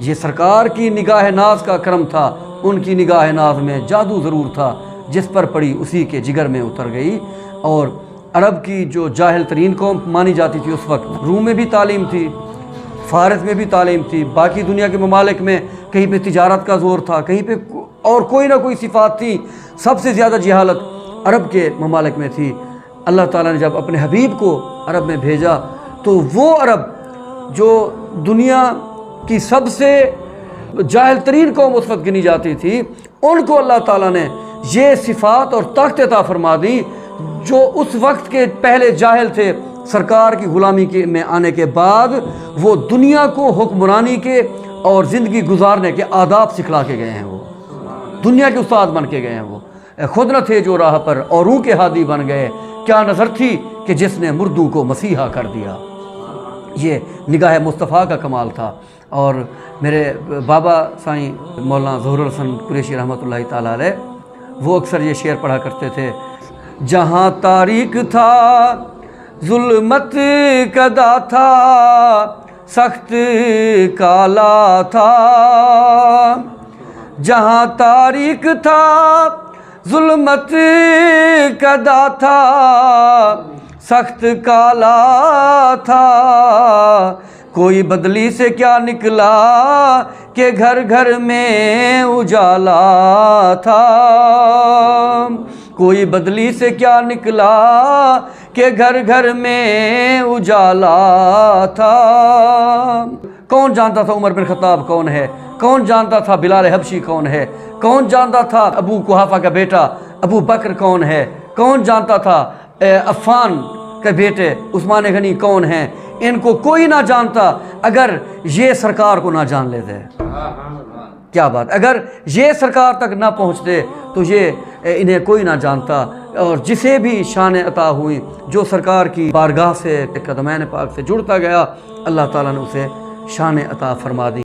یہ سرکار کی نگاہ ناز کا کرم تھا، ان کی نگاہ ناز میں جادو ضرور تھا، جس پر پڑی اسی کے جگر میں اتر گئی۔ اور عرب کی جو جاہل ترین قوم مانی جاتی تھی اس وقت، روم میں بھی تعلیم تھی، فارس میں بھی تعلیم تھی، باقی دنیا کے ممالک میں کہیں پہ تجارت کا زور تھا، کہیں پہ اور کوئی نہ کوئی صفات تھی، سب سے زیادہ جہالت عرب کے ممالک میں تھی۔ اللہ تعالیٰ نے جب اپنے حبیب کو عرب میں بھیجا تو وہ عرب جو دنیا کی سب سے جاہل ترین قوم اس وقت گنی جاتی تھی، ان کو اللہ تعالیٰ نے یہ صفات اور طاقت عطا فرما دی جو اس وقت کے پہلے جاہل تھے۔ سرکار کی غلامی کے میں آنے کے بعد وہ دنیا کو حکمرانی کے اور زندگی گزارنے کے آداب سکھلا کے گئے ہیں، وہ دنیا کے استاد بن کے گئے ہیں، وہ خود نہ تھے جو راہ پر اوروں کے ہادی بن گئے، کیا نظر تھی کہ جس نے مردوں کو مسیحا کر دیا۔ یہ نگاہ مصطفیٰ کا کمال تھا۔ اور میرے بابا سائیں مولانا ظہور الحسن قریشی رحمۃ اللہ تعالیٰ علیہ وہ اکثر یہ شعر پڑھا کرتے تھے: جہاں تاریک تھا ظلمت کدا تھا، سخت کالا تھا، جہاں تاریک تھا ظلمت کدا تھا، سخت کالا تھا، کوئی بدلی سے کیا نکلا کہ گھر گھر میں اجالا تھا، کوئی بدلی سے کیا نکلا کہ گھر گھر میں اجالا تھا۔ کون جانتا تھا عمر بن خطاب کون ہے؟ کون جانتا تھا بلال حبشی کون ہے؟ کون جانتا تھا ابو قحافہ کا بیٹا ابو بکر کون ہے؟ کون جانتا تھا عفان کے بیٹے عثمان غنی کون ہیں؟ ان کو کوئی نہ جانتا اگر یہ سرکار کو نہ جان لیتے۔ کیا بات، اگر یہ سرکار تک نہ پہنچتے تو یہ انہیں کوئی نہ جانتا۔ اور جسے بھی شان عطا ہوئی، جو سرکار کی بارگاہ سے قدمین پاک سے جڑتا گیا، اللہ تعالیٰ نے اسے شان عطا فرما دی۔